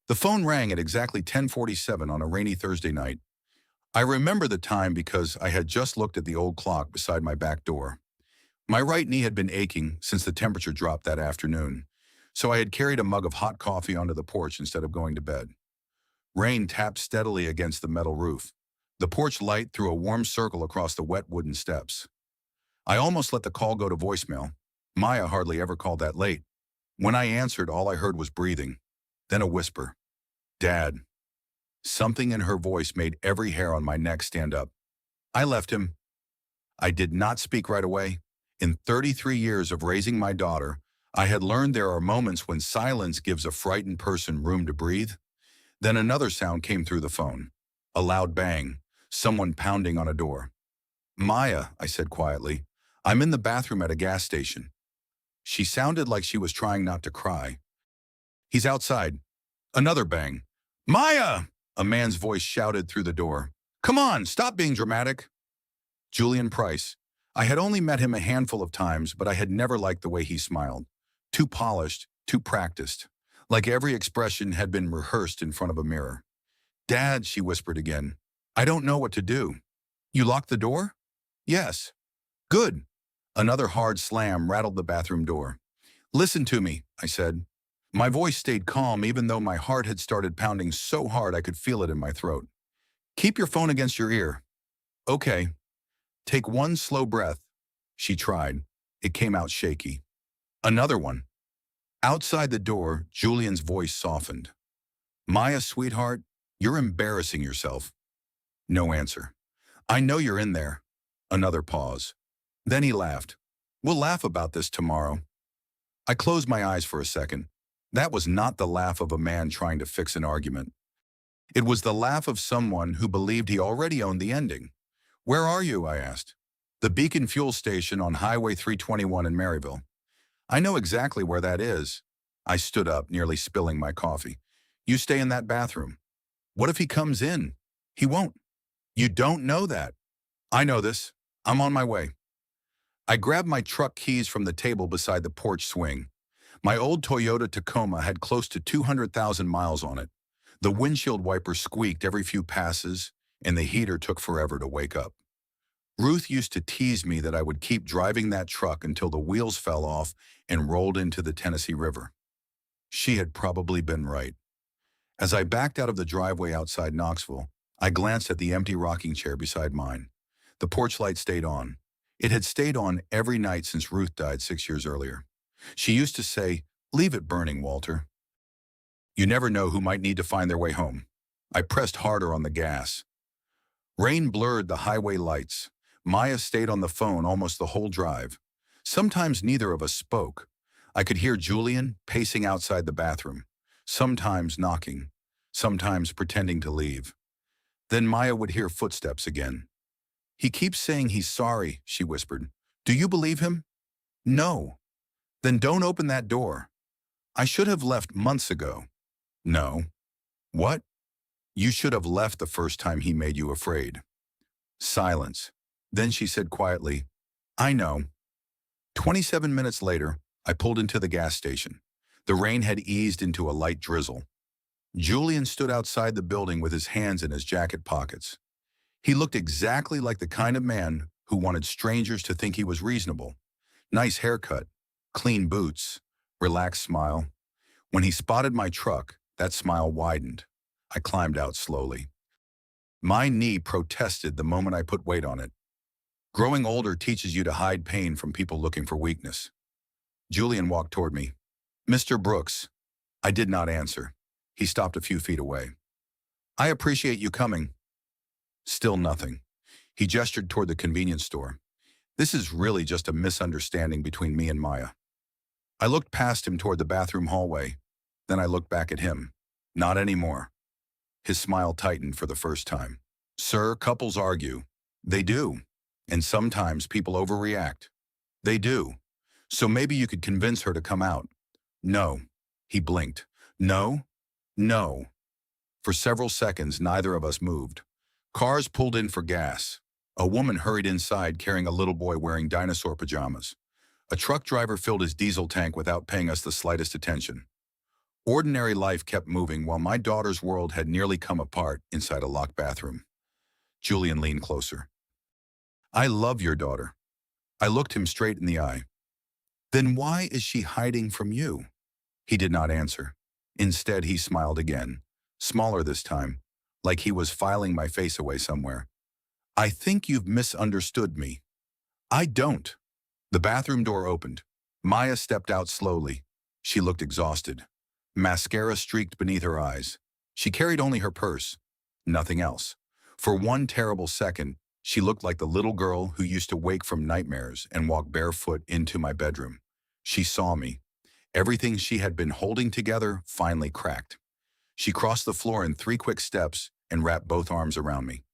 The phone rang at exactly 10:47 on a rainy Thursday night. I remember the time because I had just looked at the old clock beside my back door. My right knee had been aching since the temperature dropped that afternoon, so I had carried a mug of hot coffee onto the porch instead of going to bed. Rain tapped steadily against the metal roof. The porch light threw a warm circle across the wet wooden steps. I almost let the call go to voicemail. Maya hardly ever called that late. When I answered, all I heard was breathing, then a whisper. Dad. Something in her voice made every hair on my neck stand up. I left him. I did not speak right away. In 33 years of raising my daughter, I had learned there are moments when silence gives a frightened person room to breathe. Then another sound came through the phone. A loud bang, someone pounding on a door. Maya, I said quietly, I'm in the bathroom at a gas station. She sounded like she was trying not to cry. He's outside. Another bang. Maya! A man's voice shouted through the door. Come on, stop being dramatic. Julian Price. I had only met him a handful of times, but I had never liked the way he smiled. Too polished, too practiced. Like every expression had been rehearsed in front of a mirror. Dad, she whispered again. I don't know what to do. You locked the door? Yes. Good. Another hard slam rattled the bathroom door. Listen to me, I said. My voice stayed calm even though my heart had started pounding so hard I could feel it in my throat. Keep your phone against your ear. Okay. Take one slow breath. She tried. It came out shaky. Another one. Outside the door, Julian's voice softened. Maya, sweetheart, you're embarrassing yourself. No answer. I know you're in there. Another pause. Then he laughed. We'll laugh about this tomorrow. I closed my eyes for a second. That was not the laugh of a man trying to fix an argument. It was the laugh of someone who believed he already owned the ending. Where are you? I asked. The Beacon fuel station on Highway 321 in Maryville. I know exactly where that is. I stood up, nearly spilling my coffee. You stay in that bathroom. What if he comes in? He won't. You don't know that. I know this. I'm on my way. I grabbed my truck keys from the table beside the porch swing. My old Toyota Tacoma had close to 200,000 miles on it. The windshield wiper squeaked every few passes, and the heater took forever to wake up. Ruth used to tease me that I would keep driving that truck until the wheels fell off and rolled into the Tennessee River. She had probably been right. As I backed out of the driveway outside Knoxville, I glanced at the empty rocking chair beside mine. The porch light stayed on. It had stayed on every night since Ruth died 6 years earlier. She used to say, "Leave it burning, Walter. You never know who might need to find their way home." I pressed harder on the gas. Rain blurred the highway lights. Maya stayed on the phone almost the whole drive. Sometimes neither of us spoke. I could hear Julian pacing outside the bathroom, sometimes knocking, sometimes pretending to leave. Then Maya would hear footsteps again. He keeps saying he's sorry, she whispered. Do you believe him? No. Then don't open that door. I should have left months ago. No. What? You should have left the first time he made you afraid. Silence. Then she said quietly, I know. 27 minutes later, I pulled into the gas station. The rain had eased into a light drizzle. Julian stood outside the building with his hands in his jacket pockets. He looked exactly like the kind of man who wanted strangers to think he was reasonable. Nice haircut, clean boots, relaxed smile. When he spotted my truck, that smile widened. I climbed out slowly. My knee protested the moment I put weight on it. Growing older teaches you to hide pain from people looking for weakness. Julian walked toward me. Mr. Brooks. I did not answer. He stopped a few feet away. I appreciate you coming. Still nothing. He gestured toward the convenience store. This is really just a misunderstanding between me and Maya. I looked past him toward the bathroom hallway. Then I looked back at him. Not anymore. His smile tightened for the first time. Sir, couples argue. They do. And sometimes people overreact. They do. So maybe you could convince her to come out. No. He blinked. No. No. For several seconds, neither of us moved. Cars pulled in for gas. A woman hurried inside carrying a little boy wearing dinosaur pajamas. A truck driver filled his diesel tank without paying us the slightest attention. Ordinary life kept moving while my daughter's world had nearly come apart inside a locked bathroom. Julian leaned closer. I love your daughter. I looked him straight in the eye. Then why is she hiding from you? He did not answer. Instead, he smiled again, smaller this time, like he was filing my face away somewhere. I think you've misunderstood me. I don't. The bathroom door opened. Maya stepped out slowly. She looked exhausted. Mascara streaked beneath her eyes. She carried only her purse, nothing else. For one terrible second, she looked like the little girl who used to wake from nightmares and walk barefoot into my bedroom. She saw me. Everything she had been holding together finally cracked. She crossed the floor in 3 quick steps and wrapped both arms around me.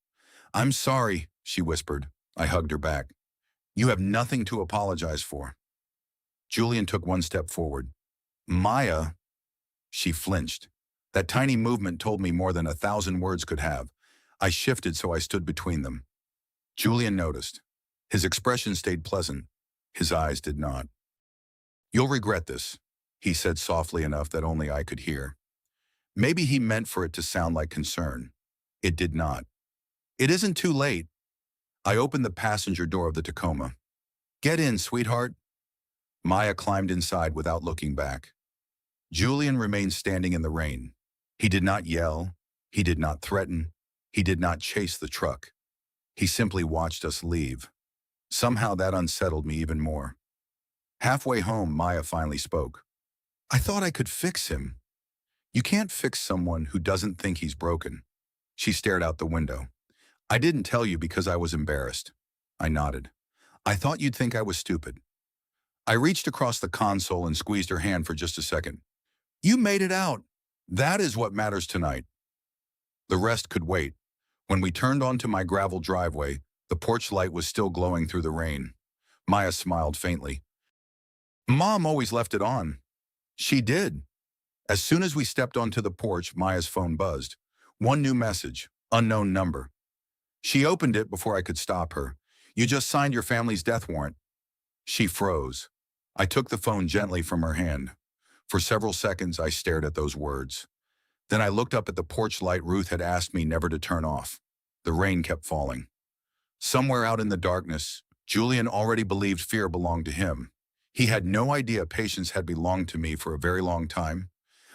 I'm sorry, she whispered. I hugged her back. You have nothing to apologize for. Julian took 1 step forward. Maya, she flinched. That tiny movement told me more than 1,000 words could have. I shifted so I stood between them. Julian noticed. His expression stayed pleasant. His eyes did not. You'll regret this, he said softly enough that only I could hear. Maybe he meant for it to sound like concern. It did not. It isn't too late. I opened the passenger door of the Tacoma. Get in, sweetheart. Maya climbed inside without looking back. Julian remained standing in the rain. He did not yell. He did not threaten. He did not chase the truck. He simply watched us leave. Somehow that unsettled me even more. Halfway home, Maya finally spoke. I thought I could fix him. You can't fix someone who doesn't think he's broken. She stared out the window. I didn't tell you because I was embarrassed. I nodded. I thought you'd think I was stupid. I reached across the console and squeezed her hand for just a second. You made it out. That is what matters tonight. The rest could wait. When we turned onto my gravel driveway, the porch light was still glowing through the rain. Maya smiled faintly. Mom always left it on. She did. As soon as we stepped onto the porch, Maya's phone buzzed. 1 new message, unknown number. She opened it before I could stop her. You just signed your family's death warrant. She froze. I took the phone gently from her hand. For several seconds, I stared at those words. Then I looked up at the porch light Ruth had asked me never to turn off. The rain kept falling. Somewhere out in the darkness, Julian already believed fear belonged to him. He had no idea patience had belonged to me for a very long time.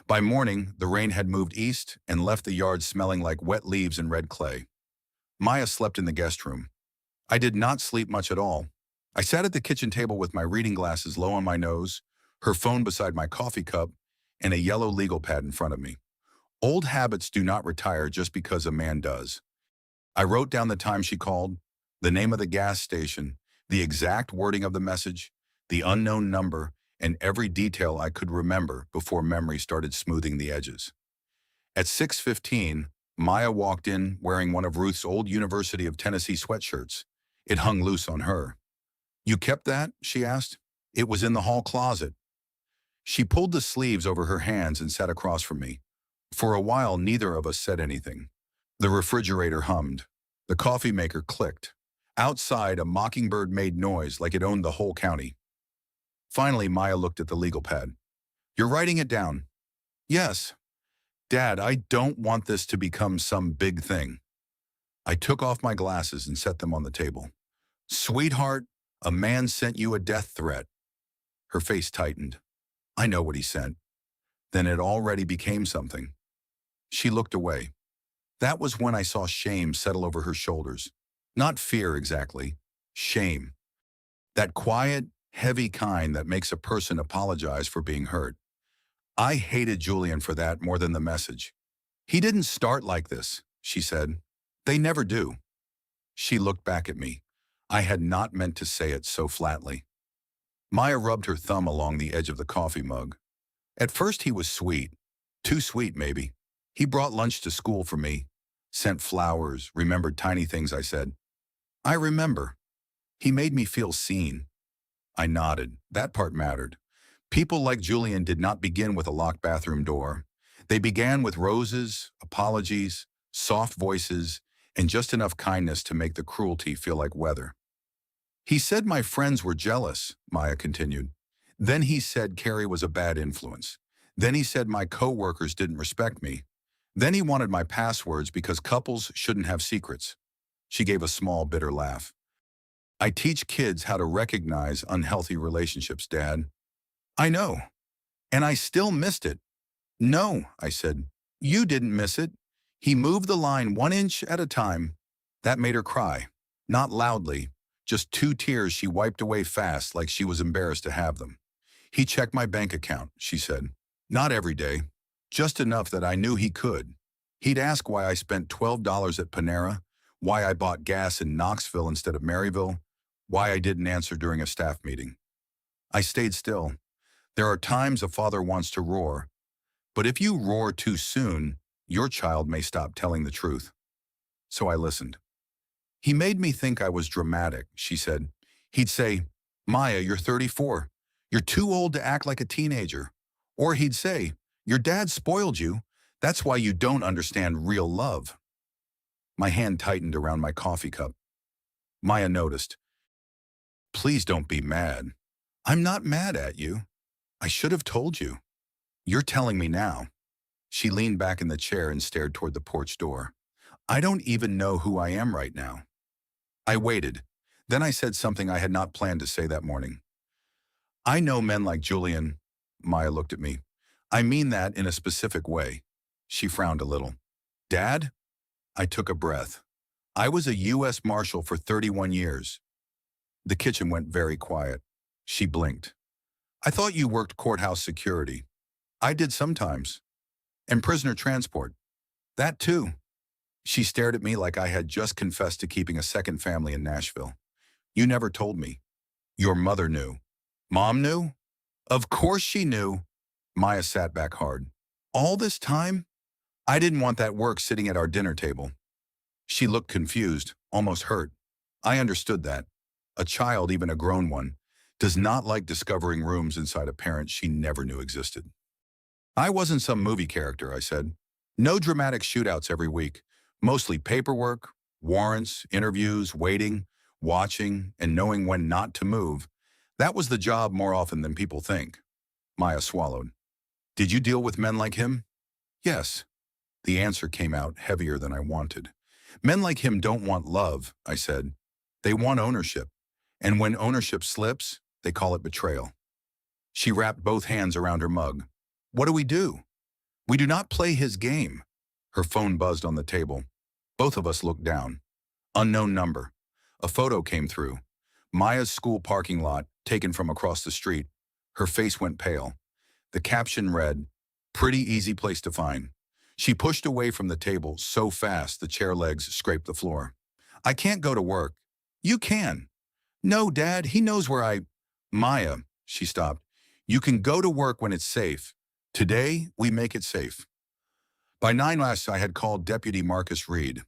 By morning, the rain had moved east and left the yard smelling like wet leaves and red clay. Maya slept in the guest room. I did not sleep much at all. I sat at the kitchen table with my reading glasses low on my nose, her phone beside my coffee cup, and a yellow legal pad in front of me. Old habits do not retire just because a man does. I wrote down the time she called, the name of the gas station, the exact wording of the message, the unknown number, and every detail I could remember before memory started smoothing the edges. At 6:15, Maya walked in wearing one of Ruth's old University of Tennessee sweatshirts. It hung loose on her. You kept that? She asked. It was in the hall closet. She pulled the sleeves over her hands and sat across from me. For a while, neither of us said anything. The refrigerator hummed. The coffee maker clicked. Outside, a mockingbird made noise like it owned the whole county. Finally, Maya looked at the legal pad. You're writing it down? Yes. Dad, I don't want this to become some big thing. I took off my glasses and set them on the table. Sweetheart, a man sent you a death threat. Her face tightened. I know what he sent. Then it already became something. She looked away. That was when I saw shame settle over her shoulders. Not fear exactly. Shame. That quiet, heavy kind that makes a person apologize for being hurt. I hated Julian for that more than the message. He didn't start like this, she said. They never do. She looked back at me. I had not meant to say it so flatly. Maya rubbed her thumb along the edge of the coffee mug. At first he was sweet. Too sweet, maybe. He brought lunch to school for me. Sent flowers, remembered tiny things I said. I remember. He made me feel seen. I nodded. That part mattered. People like Julian did not begin with a locked bathroom door. They began with roses, apologies, soft voices, and just enough kindness to make the cruelty feel like weather. He said my friends were jealous, Maya continued. Then he said Carrie was a bad influence. Then he said my coworkers didn't respect me. Then he wanted my passwords because couples shouldn't have secrets. She gave a small, bitter laugh. I teach kids how to recognize unhealthy relationships, Dad. I know. And I still missed it. No, I said. You didn't miss it. He moved the line 1 inch at a time. That made her cry. Not loudly, just 2 tears she wiped away fast like she was embarrassed to have them. He checked my bank account, she said. Not every day, just enough that I knew he could. He'd ask why I spent $12 at Panera, why I bought gas in Knoxville instead of Maryville, why I didn't answer during a staff meeting. I stayed still. There are times a father wants to roar, but if you roar too soon, your child may stop telling the truth. So I listened. He made me think I was dramatic, she said. He'd say, Maya, you're 34. You're too old to act like a teenager. Or he'd say, your dad spoiled you. That's why you don't understand real love. My hand tightened around my coffee cup. Maya noticed. Please don't be mad. I'm not mad at you. I should have told you. You're telling me now. She leaned back in the chair and stared toward the porch door. I don't even know who I am right now. I waited. Then I said something I had not planned to say that morning. I know men like Julian. Maya looked at me. I mean that in a specific way. She frowned a little. Dad? I took a breath. I was a U.S. Marshal for 31 years. The kitchen went very quiet. She blinked. I thought you worked courthouse security. I did sometimes. And prisoner transport. That too. She stared at me like I had just confessed to keeping a second family in Nashville. You never told me. Your mother knew. Mom knew? Of course she knew. Maya sat back hard. All this time? I didn't want that work sitting at our dinner table. She looked confused, almost hurt. I understood that. A child, even a grown one, does not like discovering rooms inside a parent she never knew existed. I wasn't some movie character, I said. No dramatic shootouts every week. Mostly paperwork, warrants, interviews, waiting, watching, and knowing when not to move. That was the job more often than people think. Maya swallowed. Did you deal with men like him? Yes. The answer came out heavier than I wanted. Men like him don't want love, I said. They want ownership. And when ownership slips, they call it betrayal. She wrapped both hands around her mug. What do? We do not play his game. Her phone buzzed on the table. Both of us looked down. Unknown number. A photo came through. Maya's school parking lot, taken from across the street. Her face went pale. The caption read, "Pretty easy place to find." She pushed away from the table so fast the chair legs scraped the floor. I can't go to work. You can. No, Dad, he knows where I... Maya, she stopped. You can go to work when it's safe. Today, we make it safe. By 9 last, I had called Deputy Marcus Reed.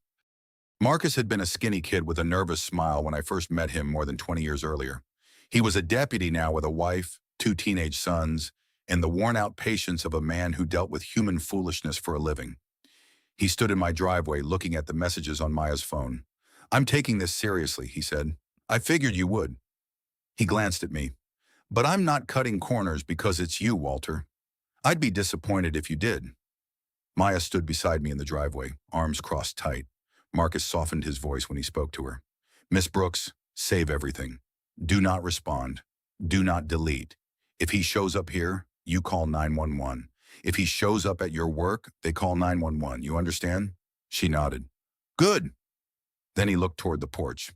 Marcus had been a skinny kid with a nervous smile when I first met him more than 20 years earlier. He was a deputy now with a wife, 2 teenage sons, and the worn-out patience of a man who dealt with human foolishness for a living. He stood in my driveway looking at the messages on Maya's phone. I'm taking this seriously, he said. I figured you would. He glanced at me. But I'm not cutting corners because it's you, Walter. I'd be disappointed if you did. Maya stood beside me in the driveway, arms crossed tight. Marcus softened his voice when he spoke to her. Miss Brooks, save everything. Do not respond. Do not delete. If he shows up here, you call 911. If he shows up at your work, they call 911. You understand? She nodded. Good. Then he looked toward the porch.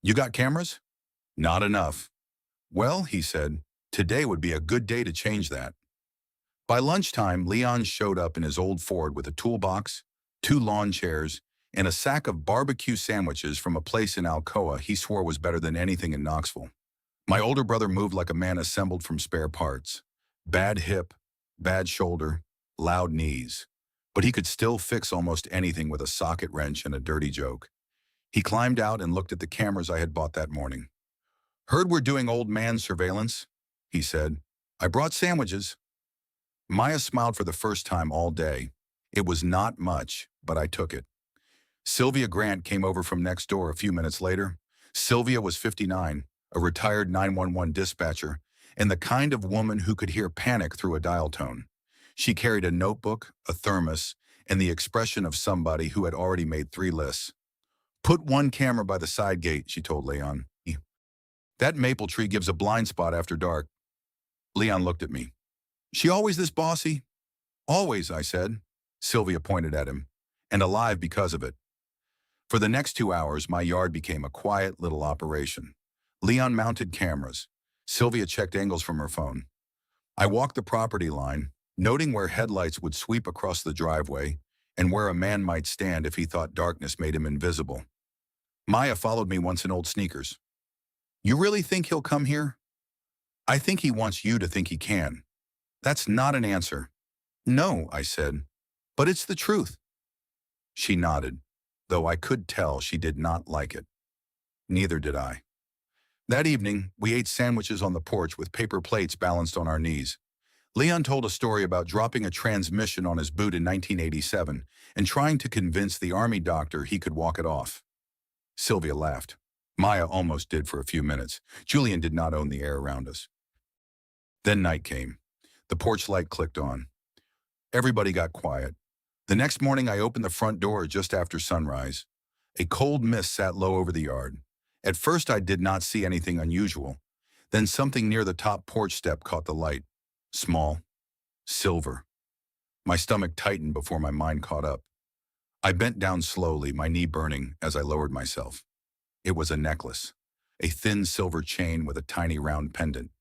You got cameras? Not enough. Well, he said, today would be a good day to change that. By lunchtime, Leon showed up in his old Ford with a toolbox, 2 lawn chairs, and a sack of barbecue sandwiches from a place in Alcoa he swore was better than anything in Knoxville. My older brother moved like a man assembled from spare parts. Bad hip, bad shoulder, loud knees. But he could still fix almost anything with a socket wrench and a dirty joke. He climbed out and looked at the cameras I had bought that morning. Heard we're doing old man surveillance, he said. I brought sandwiches. Maya smiled for the first time all day. It was not much, but I took it. Sylvia Grant came over from next door a few minutes later. Sylvia was 59, a retired 911 dispatcher, and the kind of woman who could hear panic through a dial tone. She carried a notebook, a thermos, and the expression of somebody who had already made 3 lists. "Put one camera by the side gate," she told Leon. "That maple tree gives a blind spot after dark." Leon looked at me. "She always this bossy?" "Always," I said. Sylvia pointed at him. "And alive because of it." For the next 2 hours, my yard became a quiet little operation. Leon mounted cameras. Sylvia checked angles from her phone. I walked the property line, noting where headlights would sweep across the driveway and where a man might stand if he thought darkness made him invisible. Maya followed me once in old sneakers. "You really think he'll come here?" "I think he wants you to think he can." "That's not an answer." "No," I said, "but it's the truth." She nodded, though I could tell she did not like it. Neither did I. That evening, we ate sandwiches on the porch with paper plates balanced on our knees. Leon told a story about dropping a transmission on his boot in 1987 and trying to convince the army doctor he could walk it off. Sylvia laughed. Maya almost did for a few minutes. Julian did not own the air around us. Then night came. The porch light clicked on. Everybody got quiet. The next morning, I opened the front door just after sunrise. A cold mist sat low over the yard. At first, I did not see anything unusual. Then something near the top porch step caught the light. Small. Silver. My stomach tightened before my mind caught up. I bent down slowly, my knee burning, as I lowered myself. It was a necklace. A thin silver chain with a tiny round pendant.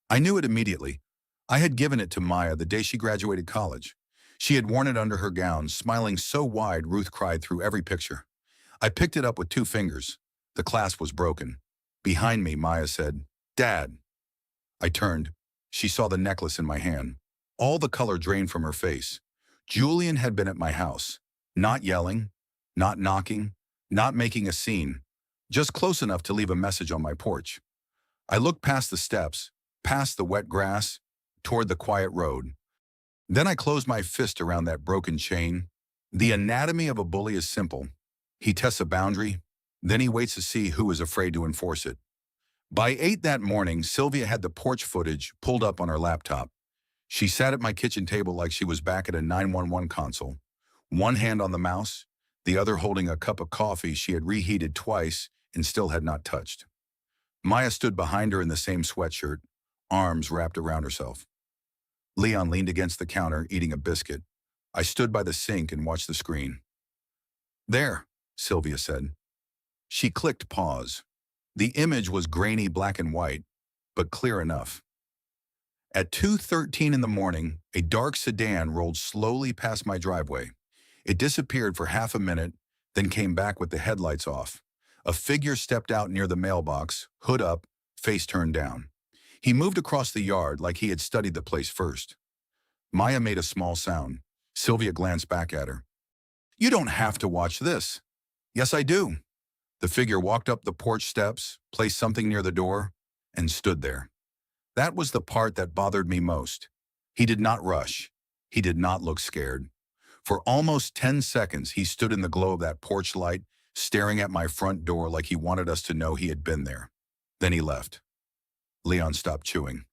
I knew it immediately. I had given it to Maya the day she graduated college. She had worn it under her gown, smiling so wide Ruth cried through every picture. I picked it up with 2 fingers. The clasp was broken. Behind me, Maya said, "Dad." I turned. She saw the necklace in my hand. All the color drained from her face. Julian had been at my house. Not yelling, not knocking, not making a scene. Just close enough to leave a message on my porch. I looked past the steps, past the wet grass, toward the quiet road. Then I closed my fist around that broken chain. The anatomy of a bully is simple. He tests a boundary, then he waits to see who is afraid to enforce it. By 8 that morning, Sylvia had the porch footage pulled up on her laptop. She sat at my kitchen table like she was back at a 911 console, one hand on the mouse, the other holding a cup of coffee she had reheated twice and still had not touched. Maya stood behind her in the same sweatshirt, arms wrapped around herself. Leon leaned against the counter, eating a biscuit. I stood by the sink and watched the screen. "There," Sylvia said. She clicked pause. The image was grainy black and white, but clear enough. At 2:13 in the morning, a dark sedan rolled slowly past my driveway. It disappeared for half a minute, then came back with the headlights off. A figure stepped out near the mailbox, hood up, face turned down. He moved across the yard like he had studied the place first. Maya made a small sound. Sylvia glanced back at her. "You don't have to watch this." "Yes, I do." The figure walked up the porch steps, placed something near the door, and stood there. That was the part that bothered me most. He did not rush. He did not look scared. For almost 10 seconds, he stood in the glow of that porch light, staring at my front door like he wanted us to know he had been there. Then he left. Leon stopped chewing.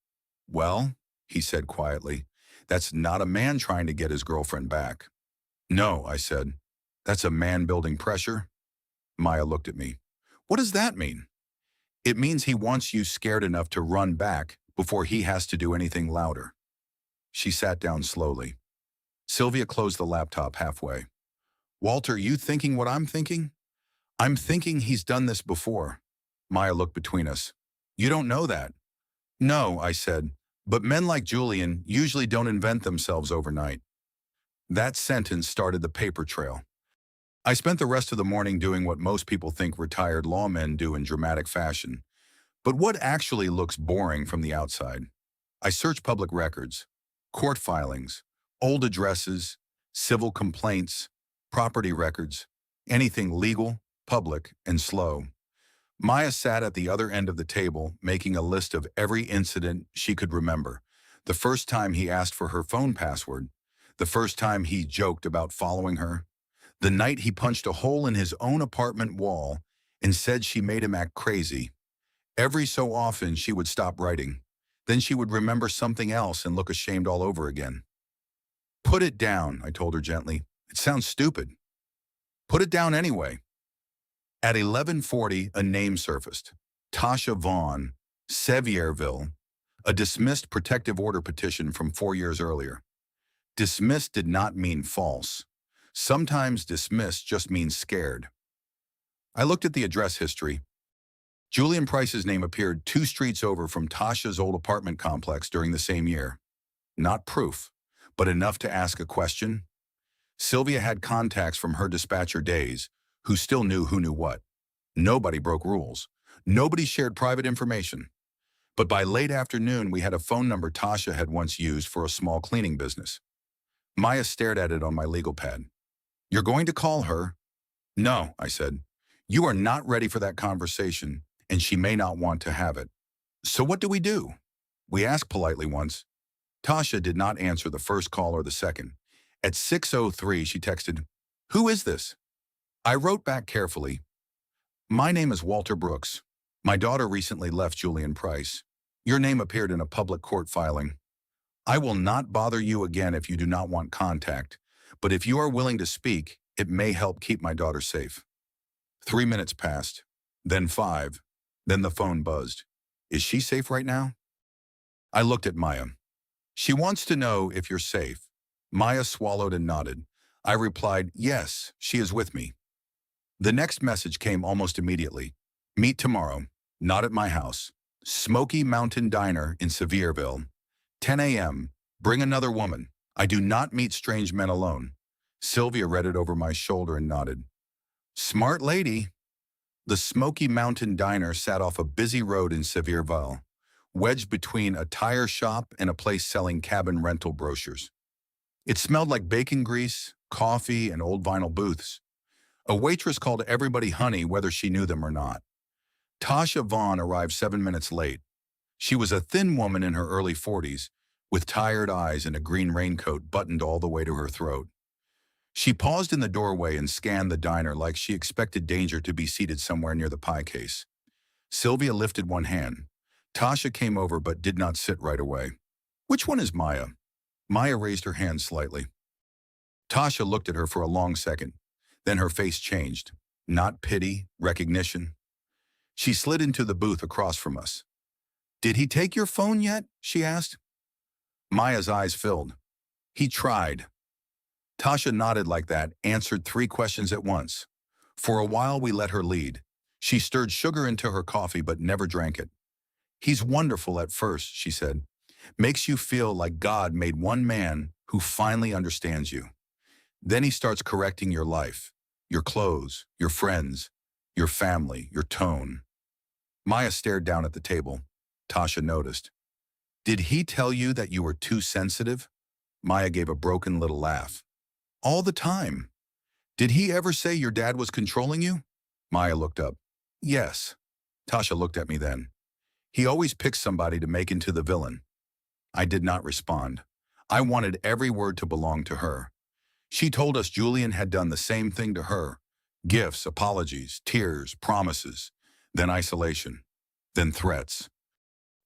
"Well," he said quietly, "that's not a man trying to get his girlfriend back." "No," I said. "That's a man building pressure." Maya looked at me. "What does that mean?" "It means he wants you scared enough to run back before he has to do anything louder." She sat down slowly. Sylvia closed the laptop halfway. "Walter, you thinking what I'm thinking?" "I'm thinking he's done this before." Maya looked between us. "You don't know that." "No," I said, "but men like Julian usually don't invent themselves overnight." That sentence started the paper trail. I spent the rest of the morning doing what most people think retired lawmen do in dramatic fashion, but what actually looks boring from the outside. I searched public records, court filings, old addresses, civil complaints, property records, anything legal, public, and slow. Maya sat at the other end of the table, making a list of every incident she could remember. The first time he asked for her phone password, the first time he joked about following her, the night he punched a hole in his own apartment wall and said she made him act crazy. Every so often she would stop writing. Then she would remember something else and look ashamed all over again. Put it down, I told her gently. It sounds stupid. Put it down anyway. At 11:40, a name surfaced. Tasha Vaughn, Sevierville, a dismissed protective order petition from 4 years earlier. Dismissed did not mean false. Sometimes dismissed just means scared. I looked at the address history. Julian Price's name appeared 2 streets over from Tasha's old apartment complex during the same year. Not proof, but enough to ask a question. Sylvia had contacts from her dispatcher days who still knew who knew what. Nobody broke rules. Nobody shared private information. But by late afternoon, we had a phone number Tasha had once used for a small cleaning business. Maya stared at it on my legal pad. You're going to call her? No, I said. You are not ready for that conversation, and she may not want to have it. So what do we do? We asked politely once. Tasha did not answer the first call or the second. At 6:03, she texted, "Who is this?" I wrote back carefully, "My name is Walter Brooks. My daughter recently left Julian Price. Your name appeared in a public court filing. I will not bother you again if you do not want contact, but if you are willing to speak, it may help keep my daughter safe." 3 minutes passed, then 5, then the phone buzzed. Is she safe right now? I looked at Maya. She wants to know if you're safe. Maya swallowed and nodded. I replied, yes, she is with me. The next message came almost immediately. Meet tomorrow, not at my house. Smoky Mountain Diner in Sevierville. 10 a.m. Bring another woman. I do not meet strange men alone. Sylvia read it over my shoulder and nodded. Smart lady. The Smoky Mountain Diner sat off a busy road in Sevierville, wedged between a tire shop and a place selling cabin rental brochures. It smelled like bacon grease, coffee, and old vinyl booths. A waitress called everybody honey whether she knew them or not. Tasha Vaughn arrived 7 minutes late. She was a thin woman in her early 40s, with tired eyes and a green raincoat buttoned all the way to her throat. She paused in the doorway and scanned the diner like she expected danger to be seated somewhere near the pie case. Sylvia lifted one hand. Tasha came over but did not sit right away. Which one is Maya? Maya raised her hand slightly. Tasha looked at her for a long second. Then her face changed. Not pity, recognition. She slid into the booth across from us. Did he take your phone yet? She asked. Maya's eyes filled. He tried. Tasha nodded like that, answered 3 questions at once. For a while we let her lead. She stirred sugar into her coffee but never drank it. He's wonderful at first, she said. Makes you feel like God made one man who finally understands you. Then he starts correcting your life, your clothes, your friends, your family, your tone. Maya stared down at the table. Tasha noticed. Did he tell you that you were too sensitive? Maya gave a broken little laugh. All the time. Did he ever say your dad was controlling you? Maya looked up. Yes. Tasha looked at me then. He always picks somebody to make into the villain. I did not respond. I wanted every word to belong to her. She told us Julian had done the same thing to her. Gifts, apologies, tears, promises, then isolation, then threats.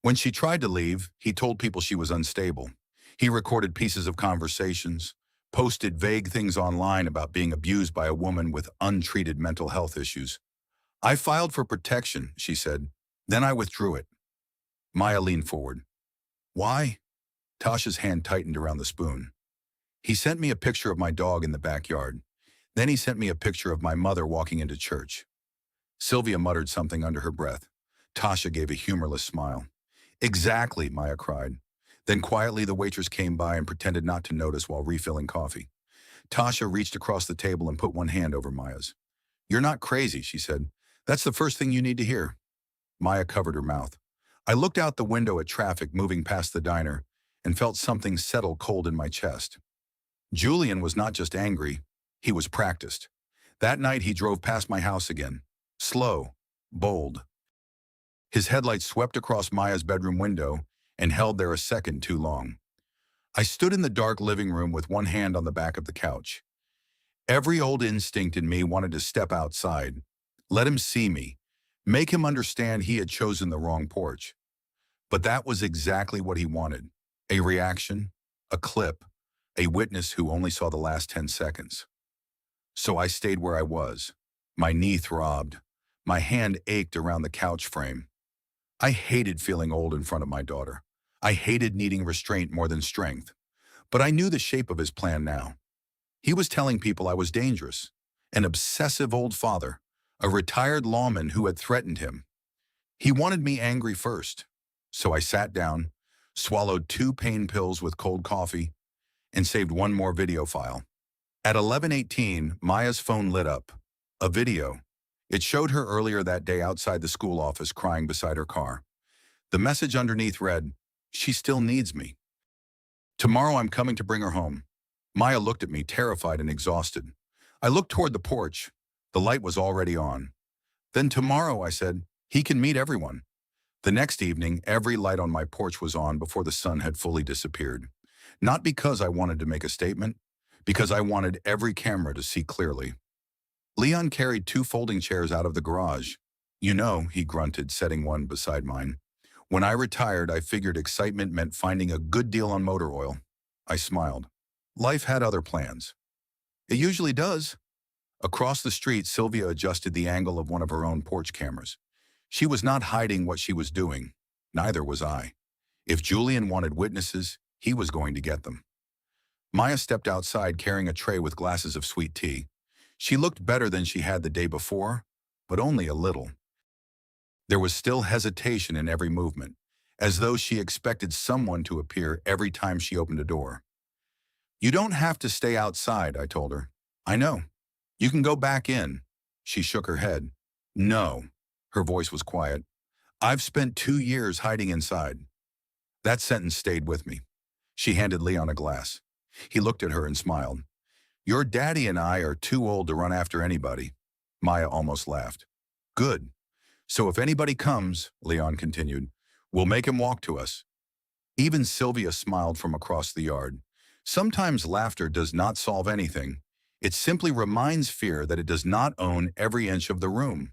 When she tried to leave, he told people she was unstable. He recorded pieces of conversations, posted vague things online about being abused by a woman with untreated mental health issues. I filed for protection, she said. Then I withdrew it. Maya leaned forward. Why? Tasha's hand tightened around the spoon. He sent me a picture of my dog in the backyard. Then he sent me a picture of my mother walking into church. Sylvia muttered something under her breath. Tasha gave a humorless smile. Exactly, Maya cried. Then quietly the waitress came by and pretended not to notice while refilling coffee. Tasha reached across the table and put one hand over Maya's. You're not crazy, she said. That's the first thing you need to hear. Maya covered her mouth. I looked out the window at traffic moving past the diner and felt something settle cold in my chest. Julian was not just angry, he was practiced. That night he drove past my house again. Slow, bold. His headlights swept across Maya's bedroom window and held there a second too long. I stood in the dark living room with one hand on the back of the couch. Every old instinct in me wanted to step outside, let him see me, make him understand he had chosen the wrong porch. But that was exactly what he wanted. A reaction, a clip, a witness who only saw the last 10 seconds. So I stayed where I was. My knee throbbed. My hand ached around the couch frame. I hated feeling old in front of my daughter. I hated needing restraint more than strength. But I knew the shape of his plan now. He was telling people I was dangerous, an obsessive old father, a retired lawman who had threatened him. He wanted me angry first. So I sat down, swallowed 2 pain pills with cold coffee, and saved one more video file. At 11:18, Maya's phone lit up. A video. It showed her earlier that day outside the school office crying beside her car. The message underneath read, "She still needs me. Tomorrow I'm coming to bring her home." Maya looked at me, terrified and exhausted. I looked toward the porch. The light was already on. "Then tomorrow," I said, "he can meet everyone." The next evening, every light on my porch was on before the sun had fully disappeared. Not because I wanted to make a statement, because I wanted every camera to see clearly. Leon carried 2 folding chairs out of the garage. "You know," he grunted, setting one beside mine. "When I retired, I figured excitement meant finding a good deal on motor oil." I smiled. Life had other plans. It usually does. Across the street, Sylvia adjusted the angle of one of her own porch cameras. She was not hiding what she was doing. Neither was I. If Julian wanted witnesses, he was going to get them. Maya stepped outside carrying a tray with glasses of sweet tea. She looked better than she had the day before, but only a little. There was still hesitation in every movement, as though she expected someone to appear every time she opened a door. "You don't have to stay outside," I told her. "I know. You can go back in." She shook her head. "No." Her voice was quiet. "I've spent 2 years hiding inside." That sentence stayed with me. She handed Leon a glass. He looked at her and smiled. "Your daddy and I are too old to run after anybody." Maya almost laughed. "Good. So if anybody comes," Leon continued, "we'll make him walk to us." Even Sylvia smiled from across the yard. Sometimes laughter does not solve anything. It simply reminds fear that it does not own every inch of the room.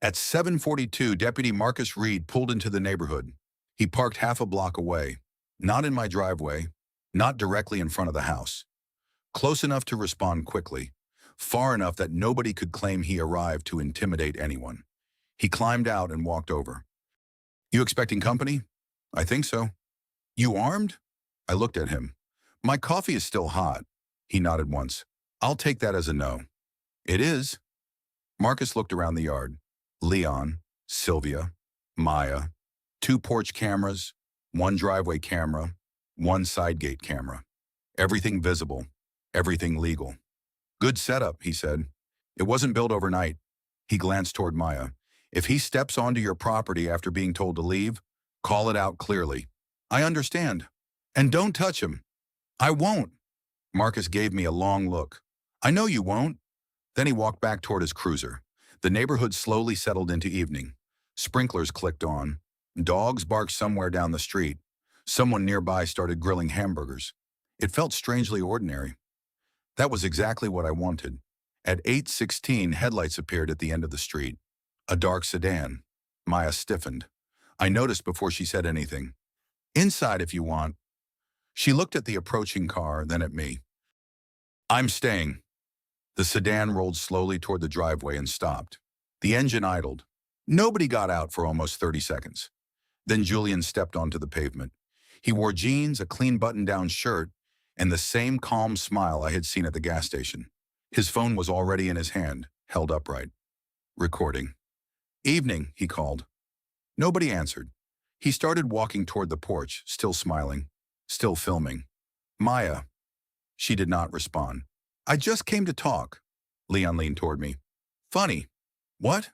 At 7:42, Deputy Marcus Reed pulled into the neighborhood. He parked half a block away. Not in my driveway, not directly in front of the house. Close enough to respond quickly, far enough that nobody could claim he arrived to intimidate anyone. He climbed out and walked over. "You expecting company?" "I think so." "You armed?" I looked at him. "My coffee is still hot." He nodded once. "I'll take that as a no." "It is." Marcus looked around the yard. Leon, Sylvia, Maya, 2 porch cameras, 1 driveway camera, 1 side gate camera. Everything visible, everything legal. "Good setup," he said. "It wasn't built overnight." He glanced toward Maya. "If he steps onto your property after being told to leave, call it out clearly." "I understand." "And don't touch him." "I won't." Marcus gave me a long look. "I know you won't." Then he walked back toward his cruiser. The neighborhood slowly settled into evening. Sprinklers clicked on. Dogs barked somewhere down the street. Someone nearby started grilling hamburgers. It felt strangely ordinary. That was exactly what I wanted. At 8:16, headlights appeared at the end of the street. A dark sedan. Maya stiffened. I noticed before she said anything. "Inside if you want." She looked at the approaching car, then at me. "I'm staying." The sedan rolled slowly toward the driveway and stopped. The engine idled. Nobody got out for almost 30 seconds. Then Julian stepped onto the pavement. He wore jeans, a clean button-down shirt, and the same calm smile I had seen at the gas station. His phone was already in his hand, held upright. Recording. "Evening," he called. Nobody answered. He started walking toward the porch, still smiling, still filming. "Maya." She did not respond. "I just came to talk." Leon leaned toward me. "Funny." "What?"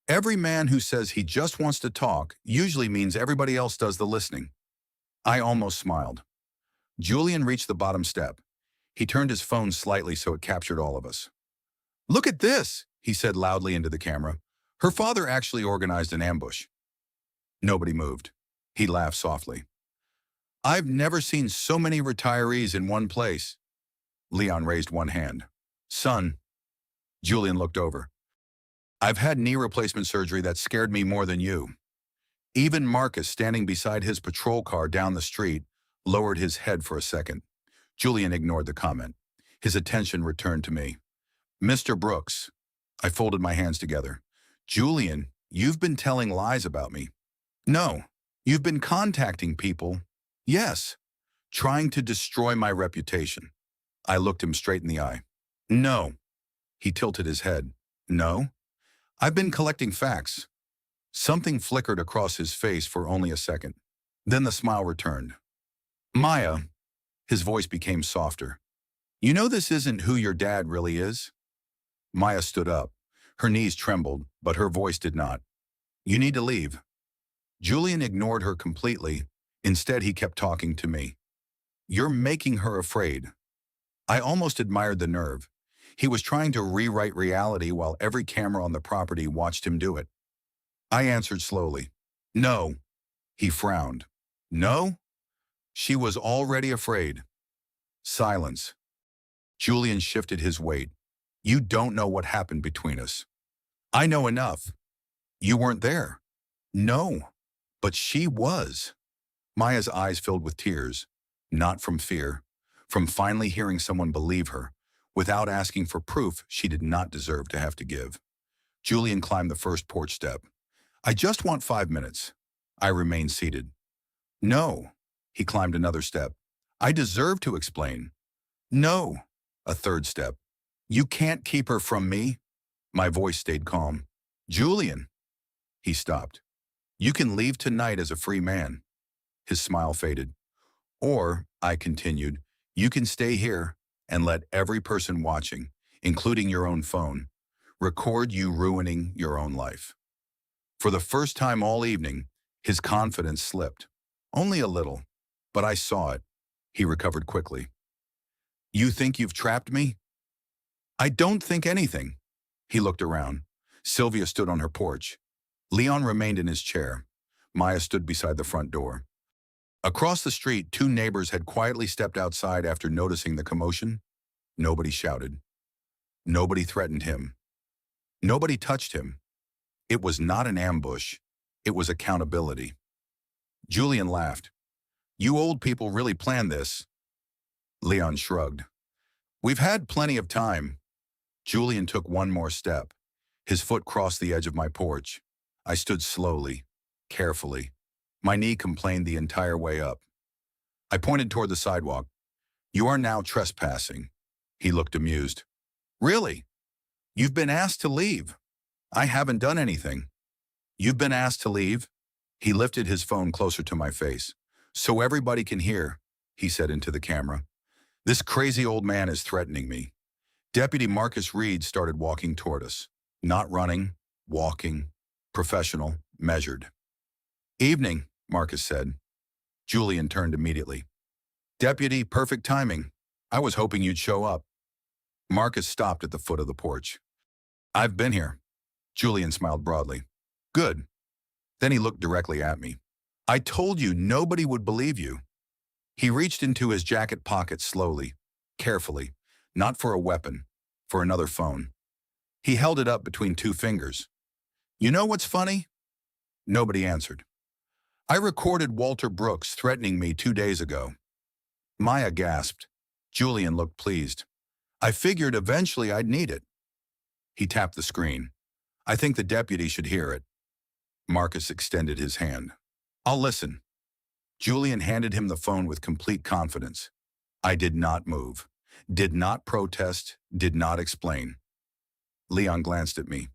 "Every man who says he just wants to talk usually means everybody else does the listening." I almost smiled. Julian reached the bottom step. He turned his phone slightly so it captured all of us. "Look at this," he said loudly into the camera. "Her father actually organized an ambush." Nobody moved. He laughed softly. "I've never seen so many retirees in one place." Leon raised one hand. "Son." Julian looked over. "I've had knee replacement surgery that scared me more than you." Even Marcus, standing beside his patrol car down the street, lowered his head for a second. Julian ignored the comment. His attention returned to me. Mr. Brooks. I folded my hands together. Julian, you've been telling lies about me. No. You've been contacting people. Yes. Trying to destroy my reputation. I looked him straight in the eye. No. He tilted his head. No. I've been collecting facts. Something flickered across his face for only a second. Then the smile returned. Maya, his voice became softer. You know this isn't who your dad really is? Maya stood up. Her knees trembled, but her voice did not. You need to leave. Julian ignored her completely. Instead, he kept talking to me. You're making her afraid. I almost admired the nerve. He was trying to rewrite reality while every camera on the property watched him do it. I answered slowly. No. He frowned. No? She was already afraid. Silence. Julian shifted his weight. You don't know what happened between us. I know enough. You weren't there. No. But she was. Maya's eyes filled with tears, not from fear, from finally hearing someone believe her, without asking for proof she did not deserve to have to give. Julian climbed the first porch step. I just want 5 minutes. I remained seated. No. He climbed another step. I deserve to explain. No. A third step. You can't keep her from me. My voice stayed calm. Julian. He stopped. You can leave tonight as a free man. His smile faded. Or, I continued, you can stay here and let every person watching, including your own phone, record you ruining your own life. For the first time all evening, his confidence slipped. Only a little, but I saw it. He recovered quickly. You think you've trapped me? I don't think anything. He looked around. Sylvia stood on her porch. Leon remained in his chair. Maya stood beside the front door. Across the street, 2 neighbors had quietly stepped outside after noticing the commotion. Nobody shouted. Nobody threatened him. Nobody touched him. It was not an ambush. It was accountability. Julian laughed. You old people really planned this. Leon shrugged. We've had plenty of time. Julian took one more step. His foot crossed the edge of my porch. I stood slowly, carefully. My knee complained the entire way up. I pointed toward the sidewalk. You are now trespassing. He looked amused. Really? You've been asked to leave. I haven't done anything. You've been asked to leave? He lifted his phone closer to my face. So everybody can hear, he said into the camera. This crazy old man is threatening me. Deputy Marcus Reed started walking toward us. Not running, walking, professional, measured. Evening, Marcus said. Julian turned immediately. Deputy, perfect timing. I was hoping you'd show up. Marcus stopped at the foot of the porch. I've been here. Julian smiled broadly. Good. Then he looked directly at me. I told you nobody would believe you. He reached into his jacket pocket slowly, carefully, not for a weapon, for another phone. He held it up between 2 fingers. You know what's funny? Nobody answered. I recorded Walter Brooks threatening me 2 days ago. Maya gasped. Julian looked pleased. I figured eventually I'd need it. He tapped the screen. I think the deputy should hear it. Marcus extended his hand. I'll listen. Julian handed him the phone with complete confidence. I did not move, did not protest, did not explain. Leon glanced at me.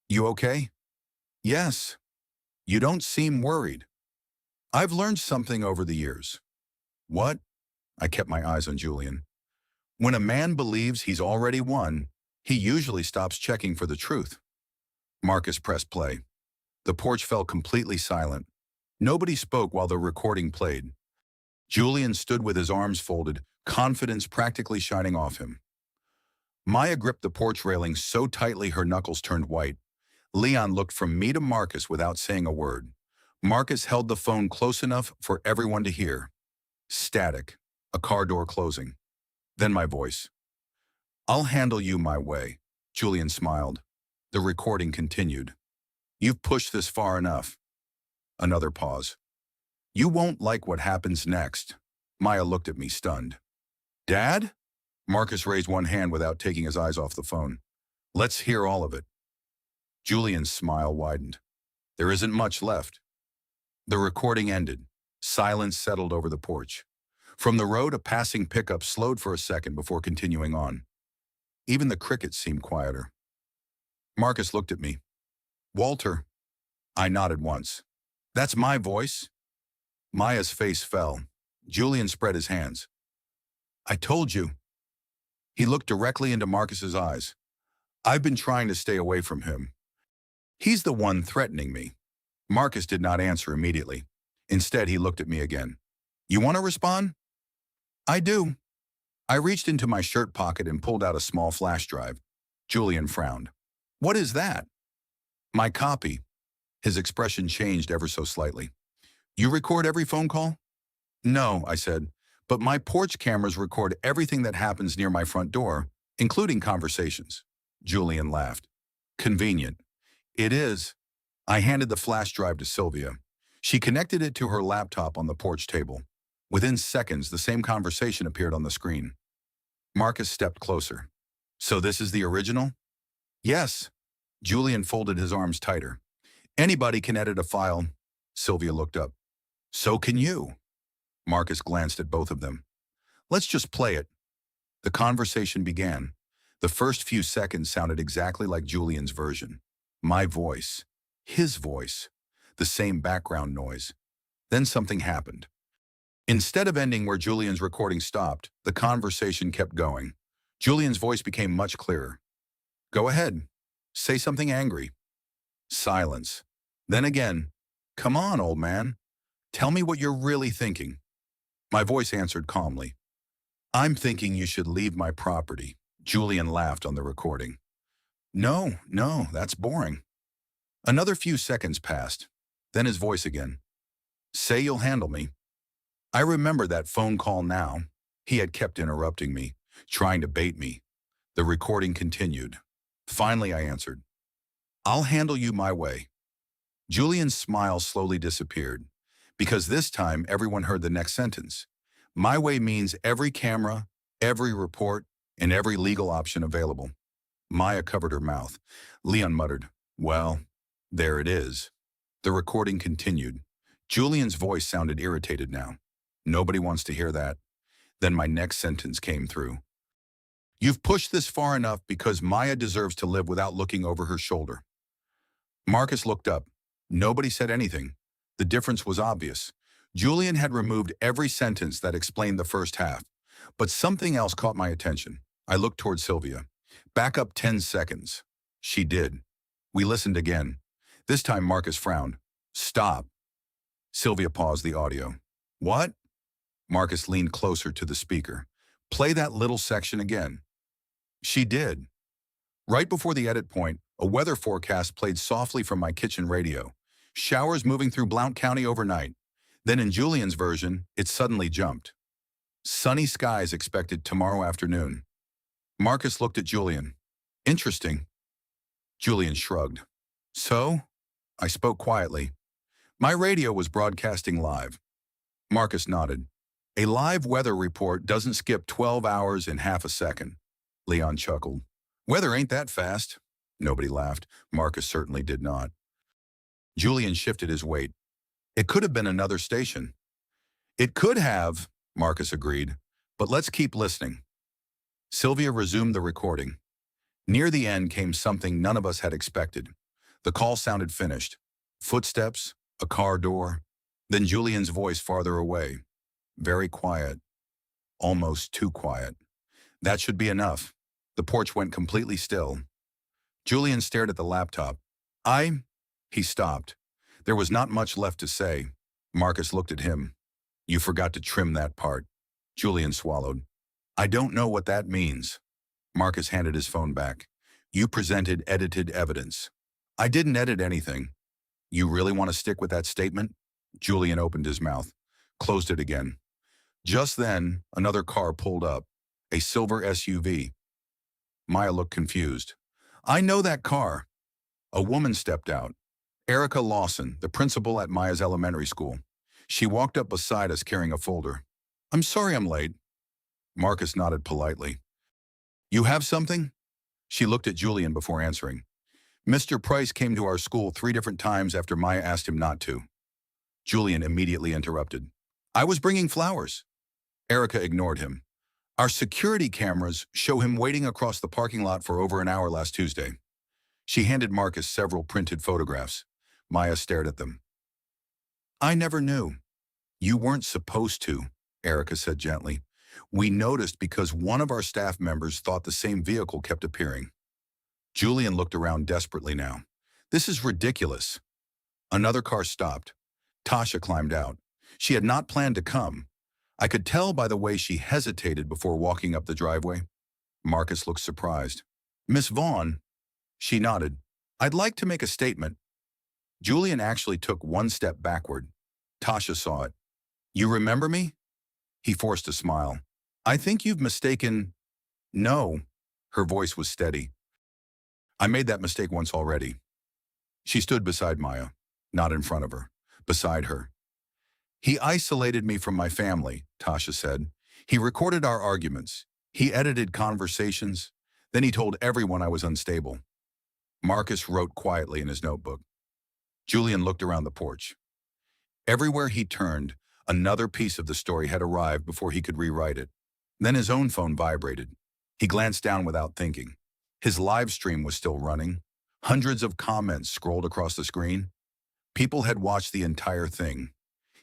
You okay? Yes. You don't seem worried. I've learned something over the years. What? I kept my eyes on Julian. When a man believes he's already won, he usually stops checking for the truth. Marcus pressed play. The porch fell completely silent. Nobody spoke while the recording played. Julian stood with his arms folded, confidence practically shining off him. Maya gripped the porch railing so tightly her knuckles turned white. Leon looked from me to Marcus without saying a word. Marcus held the phone close enough for everyone to hear. Static, a car door closing. Then my voice. I'll handle you my way. Julian smiled. The recording continued. You've pushed this far enough. Another pause. You won't like what happens next. Maya looked at me stunned. Dad? Marcus raised one hand without taking his eyes off the phone. Let's hear all of it. Julian's smile widened. There isn't much left. The recording ended. Silence settled over the porch. From the road, a passing pickup slowed for a second before continuing on. Even the crickets seemed quieter. Marcus looked at me. Walter. I nodded once. That's my voice. Maya's face fell. Julian spread his hands. I told you. He looked directly into Marcus's eyes. I've been trying to stay away from him. He's the one threatening me. Marcus did not answer immediately. Instead, he looked at me again. You want to respond? I do. I reached into my shirt pocket and pulled out a small flash drive. Julian frowned. What is that? My copy. His expression changed ever so slightly. You record every phone call? No, I said, but my porch cameras record everything that happens near my front door, including conversations. Julian laughed. Convenient. It is. I handed the flash drive to Sylvia. She connected it to her laptop on the porch table. Within seconds, the same conversation appeared on the screen. Marcus stepped closer. So this is the original? Yes. Julian folded his arms tighter. Anybody can edit a file. Sylvia looked up. So can you. Marcus glanced at both of them. Let's just play it. The conversation began. The first few seconds sounded exactly like Julian's version. My voice. His voice. The same background noise. Then something happened. Instead of ending where Julian's recording stopped, the conversation kept going. Julian's voice became much clearer. Go ahead. Say something angry. Silence. Then again, come on, old man. Tell me what you're really thinking. My voice answered calmly. I'm thinking you should leave my property. Julian laughed on the recording. No, that's boring. Another few seconds passed. Then his voice again. Say you'll handle me. I remember that phone call now. He had kept interrupting me, trying to bait me. The recording continued. Finally, I answered. I'll handle you my way. Julian's smile slowly disappeared, because this time everyone heard the next sentence. My way means every camera, every report, and every legal option available. Maya covered her mouth. Leon muttered, well, there it is. The recording continued. Julian's voice sounded irritated now. Nobody wants to hear that. Then my next sentence came through. You've pushed this far enough because Maya deserves to live without looking over her shoulder. Marcus looked up. Nobody said anything. The difference was obvious. Julian had removed every sentence that explained the first half. But something else caught my attention. I looked toward Sylvia. Back up 10 seconds. She did. We listened again. This time Marcus frowned. Stop. Sylvia paused the audio. What? Marcus leaned closer to the speaker. Play that little section again. She did. Right before the edit point, a weather forecast played softly from my kitchen radio. Showers moving through Blount County overnight. Then in Julian's version, it suddenly jumped. Sunny skies expected tomorrow afternoon. Marcus looked at Julian. Interesting. Julian shrugged. So? I spoke quietly. My radio was broadcasting live. Marcus nodded. A live weather report doesn't skip 12 hours in half a second. Leon chuckled. Weather ain't that fast. Nobody laughed. Marcus certainly did not. Julian shifted his weight. It could have been another station. It could have, Marcus agreed, but let's keep listening. Sylvia resumed the recording. Near the end came something none of us had expected. The call sounded finished. Footsteps, a car door, then Julian's voice farther away. Very quiet. Almost too quiet. That should be enough. The porch went completely still. Julian stared at the laptop. He stopped. There was not much left to say. Marcus looked at him. You forgot to trim that part. Julian swallowed. I don't know what that means. Marcus handed his phone back. You presented edited evidence. I didn't edit anything. You really want to stick with that statement? Julian opened his mouth, closed it again. Just then, another car pulled up, a silver SUV. Maya looked confused. I know that car. A woman stepped out. Erica Lawson, the principal at Maya's elementary school. She walked up beside us carrying a folder. I'm sorry I'm late. Marcus nodded politely. You have something? She looked at Julian before answering. Mr. Price came to our school 3 different times after Maya asked him not to. Julian immediately interrupted. I was bringing flowers. Erica ignored him. Our security cameras show him waiting across the parking lot for over an hour last Tuesday. She handed Marcus several printed photographs. Maya stared at them. I never knew. You weren't supposed to, Erica said gently. We noticed because one of our staff members thought the same vehicle kept appearing. Julian looked around desperately now. This is ridiculous. Another car stopped. Tasha climbed out. She had not planned to come. I could tell by the way she hesitated before walking up the driveway. Marcus looked surprised. Miss Vaughn? She nodded. I'd like to make a statement. Julian actually took one step backward. Tasha saw it. You remember me? He forced a smile. I think you've mistaken... No. Her voice was steady. I made that mistake once already. She stood beside Maya, not in front of her, beside her. He isolated me from my family, Tasha said. He recorded our arguments. He edited conversations. Then he told everyone I was unstable. Marcus wrote quietly in his notebook. Julian looked around the porch. Everywhere he turned, another piece of the story had arrived before he could rewrite it. Then his own phone vibrated. He glanced down without thinking. His live stream was still running. Hundreds of comments scrolled across the screen. People had watched the entire thing.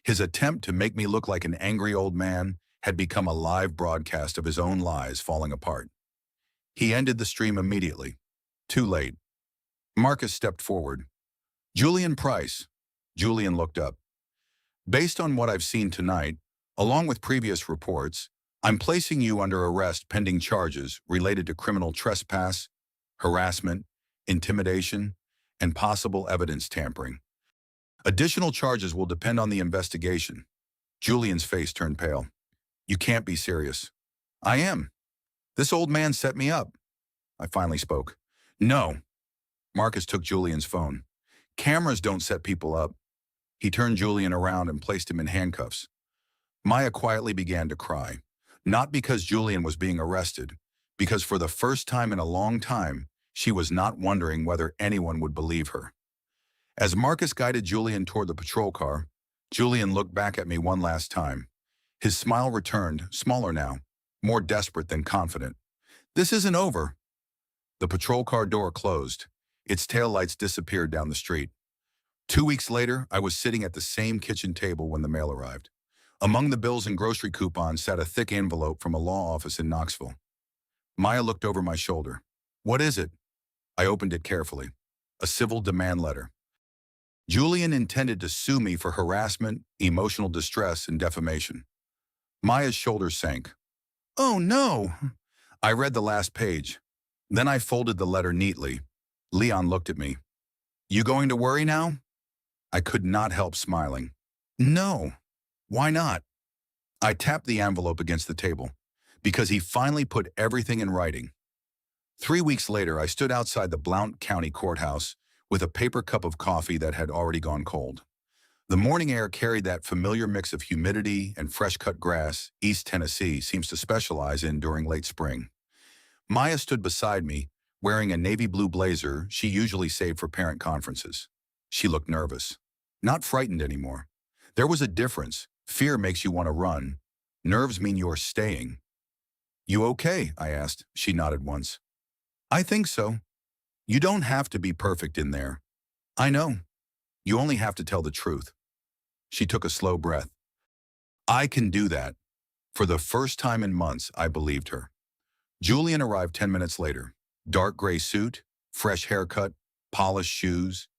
His attempt to make me look like an angry old man had become a live broadcast of his own lies falling apart. He ended the stream immediately. Too late. Marcus stepped forward. Julian Price. Julian looked up. Based on what I've seen tonight, along with previous reports, I'm placing you under arrest pending charges related to criminal trespass, harassment, intimidation, and possible evidence tampering. Additional charges will depend on the investigation. Julian's face turned pale. You can't be serious. I am. This old man set me up. I finally spoke. No. Marcus took Julian's phone. Cameras don't set people up. He turned Julian around and placed him in handcuffs. Maya quietly began to cry. Not because Julian was being arrested, because for the first time in a long time, she was not wondering whether anyone would believe her. As Marcus guided Julian toward the patrol car, Julian looked back at me one last time. His smile returned, smaller now, more desperate than confident. This isn't over. The patrol car door closed. Its taillights disappeared down the street. 2 weeks later, I was sitting at the same kitchen table when the mail arrived. Among the bills and grocery coupons sat a thick envelope from a law office in Knoxville. Maya looked over my shoulder. What is it? I opened it carefully. A civil demand letter. Julian intended to sue me for harassment, emotional distress, and defamation. Maya's shoulders sank. Oh no! I read the last page. Then I folded the letter neatly. Leon looked at me. You going to worry now? I could not help smiling. No. Why not? I tapped the envelope against the table, because he finally put everything in writing. 3 weeks later, I stood outside the Blount County Courthouse with a paper cup of coffee that had already gone cold. The morning air carried that familiar mix of humidity and fresh-cut grass East Tennessee seems to specialize in during late spring. Maya stood beside me, wearing a navy blue blazer she usually saved for parent conferences. She looked nervous, not frightened anymore. There was a difference. Fear makes you want to run. Nerves mean you're staying. You okay? I asked. She nodded once. I think so. You don't have to be perfect in there. I know. You only have to tell the truth. She took a slow breath. I can do that. For the first time in months, I believed her. Julian arrived 10 minutes later. Dark gray suit, fresh haircut, polished shoes.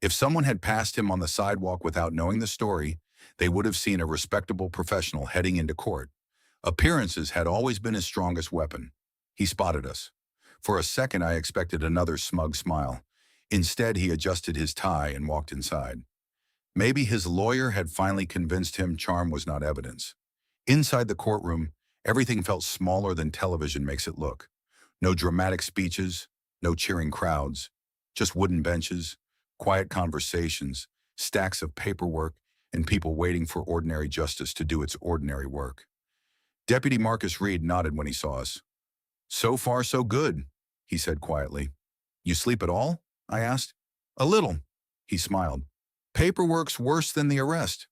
If someone had passed him on the sidewalk without knowing the story, they would have seen a respectable professional heading into court. Appearances had always been his strongest weapon. He spotted us. For a second, I expected another smug smile. Instead, he adjusted his tie and walked inside. Maybe his lawyer had finally convinced him charm was not evidence. Inside the courtroom, everything felt smaller than television makes it look. No dramatic speeches, no cheering crowds, just wooden benches, quiet conversations, stacks of paperwork, and people waiting for ordinary justice to do its ordinary work. Deputy Marcus Reed nodded when he saw us. So far, so good, he said quietly. You sleep at all? I asked. A little, he smiled. Paperwork's worse than the arrest.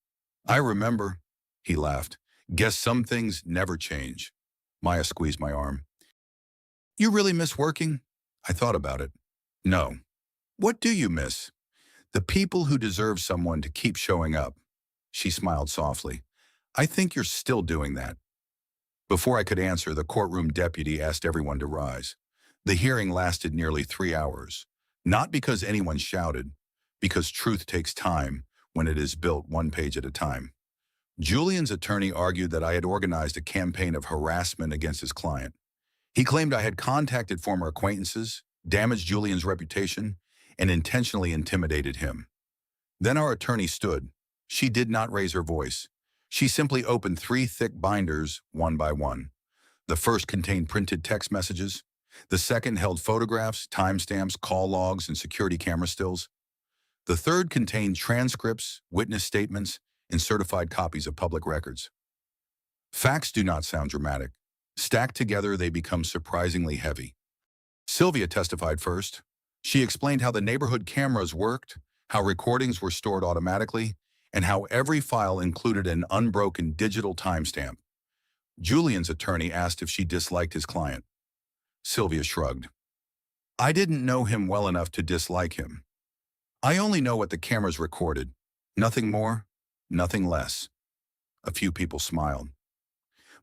I remember, he laughed. Guess some things never change. Maya squeezed my arm. You really miss working? I thought about it. No. What do you miss? The people who deserve someone to keep showing up. She smiled softly. I think you're still doing that. Before I could answer, the courtroom deputy asked everyone to rise. The hearing lasted nearly 3 hours. Not because anyone shouted, because truth takes time when it is built one page at a time. Julian's attorney argued that I had organized a campaign of harassment against his client. He claimed I had contacted former acquaintances, damaged Julian's reputation, and intentionally intimidated him. Then our attorney stood. She did not raise her voice. She simply opened 3 thick binders, one by one. The first contained printed text messages. The second held photographs, timestamps, call logs, and security camera stills. The third contained transcripts, witness statements, and certified copies of public records. Facts do not sound dramatic. Stacked together, they become surprisingly heavy. Sylvia testified first. She explained how the neighborhood cameras worked, how recordings were stored automatically, and how every file included an unbroken digital timestamp. Julian's attorney asked if she disliked his client. Sylvia shrugged. I didn't know him well enough to dislike him. I only know what the cameras recorded. Nothing more, nothing less. A few people smiled.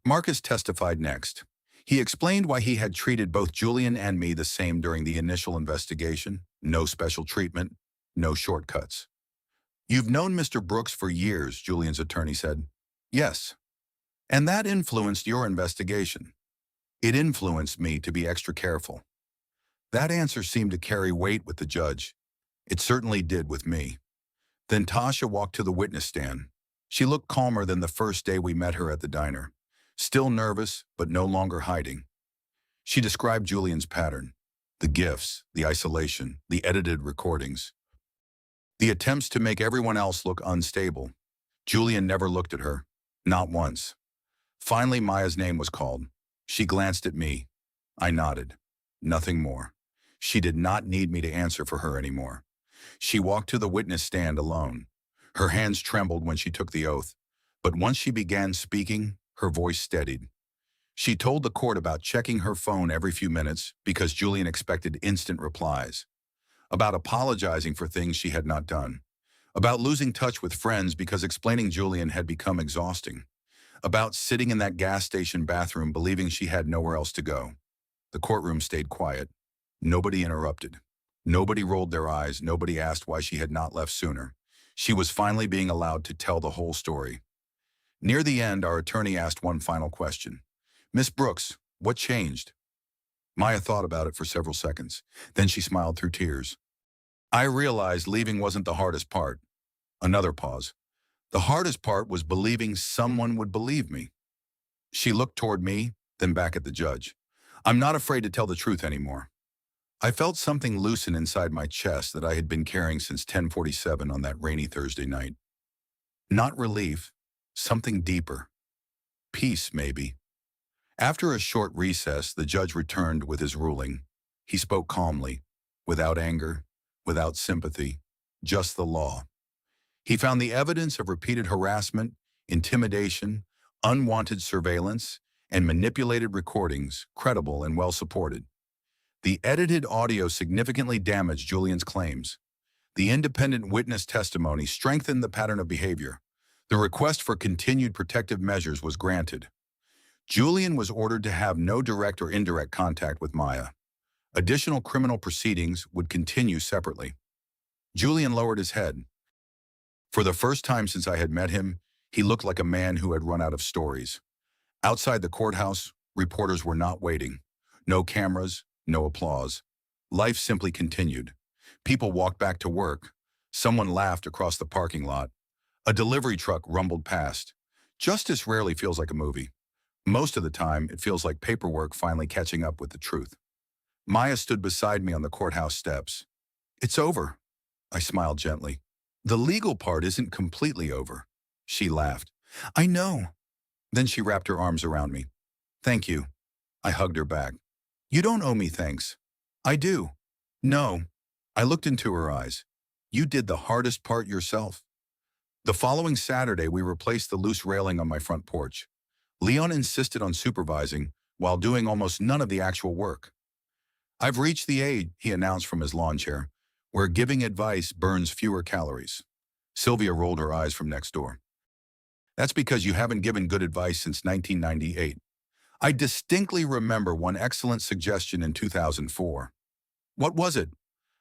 Marcus testified next. He explained why he had treated both Julian and me the same during the initial investigation. No special treatment, no shortcuts. You've known Mr. Brooks for years, Julian's attorney said. Yes. And that influenced your investigation. It influenced me to be extra careful. That answer seemed to carry weight with the judge. It certainly did with me. Then Tasha walked to the witness stand. She looked calmer than the first day we met her at the diner. Still nervous, but no longer hiding. She described Julian's pattern. The gifts, the isolation, the edited recordings. The attempts to make everyone else look unstable. Julian never looked at her. Not once. Finally, Maya's name was called. She glanced at me. I nodded. Nothing more. She did not need me to answer for her anymore. She walked to the witness stand alone. Her hands trembled when she took the oath, but once she began speaking, her voice steadied. She told the court about checking her phone every few minutes because Julian expected instant replies, about apologizing for things she had not done, about losing touch with friends because explaining Julian had become exhausting, about sitting in that gas station bathroom believing she had nowhere else to go. The courtroom stayed quiet. Nobody interrupted. Nobody rolled their eyes. Nobody asked why she had not left sooner. She was finally being allowed to tell the whole story. Near the end, our attorney asked one final question. Miss Brooks, what changed? Maya thought about it for several seconds. Then she smiled through tears. I realized leaving wasn't the hardest part. Another pause. The hardest part was believing someone would believe me. She looked toward me, then back at the judge. I'm not afraid to tell the truth anymore. I felt something loosen inside my chest that I had been carrying since 10:47 on that rainy Thursday night. Not relief, something deeper. Peace, maybe. After a short recess, the judge returned with his ruling. He spoke calmly, without anger, without sympathy, just the law. He found the evidence of repeated harassment, intimidation, unwanted surveillance, and manipulated recordings credible and well-supported. The edited audio significantly damaged Julian's claims. The independent witness testimony strengthened the pattern of behavior. The request for continued protective measures was granted. Julian was ordered to have no direct or indirect contact with Maya. Additional criminal proceedings would continue separately. Julian lowered his head. For the first time since I had met him, he looked like a man who had run out of stories. Outside the courthouse, reporters were not waiting. No cameras, no applause. Life simply continued. People walked back to work. Someone laughed across the parking lot. A delivery truck rumbled past. Justice rarely feels like a movie. Most of the time, it feels like paperwork finally catching up with the truth. Maya stood beside me on the courthouse steps. It's over. I smiled gently. The legal part isn't completely over. She laughed. I know. Then she wrapped her arms around me. Thank you. I hugged her back. You don't owe me thanks. I do. No. I looked into her eyes. You did the hardest part yourself. The following Saturday, we replaced the loose railing on my front porch. Leon insisted on supervising while doing almost none of the actual work. I've reached the age, he announced from his lawn chair, where giving advice burns fewer calories. Sylvia rolled her eyes from next door. That's because you haven't given good advice since 1998. I distinctly remember one excellent suggestion in 2004. What was it?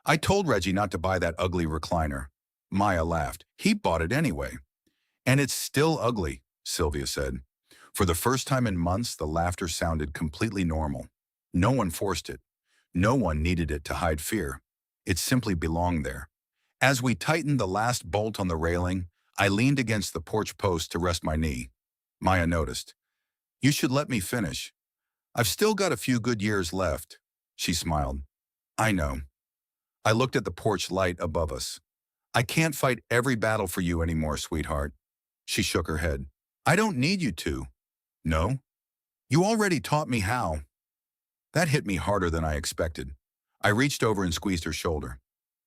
I told Reggie not to buy that ugly recliner. Maya laughed. He bought it anyway. And it's still ugly, Sylvia said. For the first time in months, the laughter sounded completely normal. No one forced it. No one needed it to hide fear. It simply belonged there. As we tightened the last bolt on the railing, I leaned against the porch post to rest my knee. Maya noticed. You should let me finish. I've still got a few good years left. She smiled. I know. I looked at the porch light above us. I can't fight every battle for you anymore, sweetheart. She shook her head. I don't need you to. No? You already taught me how. That hit me harder than I expected. I reached over and squeezed her shoulder.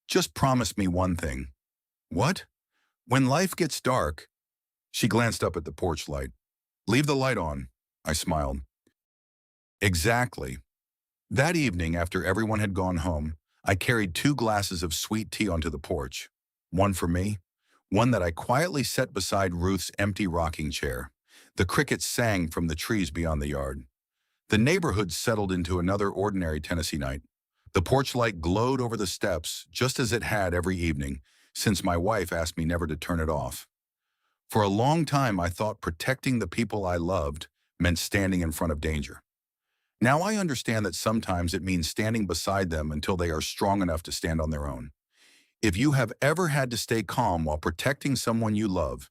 Just promise me one thing. What? When life gets dark. She glanced up at the porch light. Leave the light on. I smiled. Exactly. That evening, after everyone had gone home, I carried 2 glasses of sweet tea onto the porch. One for me, one that I quietly set beside Ruth's empty rocking chair. The crickets sang from the trees beyond the yard. The neighborhood settled into another ordinary Tennessee night. The porch light glowed over the steps, just as it had every evening, since my wife asked me never to turn it off. For a long time, I thought protecting the people I loved meant standing in front of danger. Now I understand that sometimes it means standing beside them until they are strong enough to stand on their own. If you have ever had to stay calm while protecting someone you love,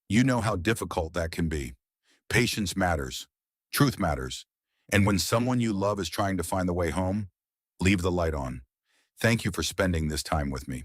you know how difficult that can be. Patience matters. Truth matters. And when someone you love is trying to find the way home, leave the light on. Thank you for spending this time with me.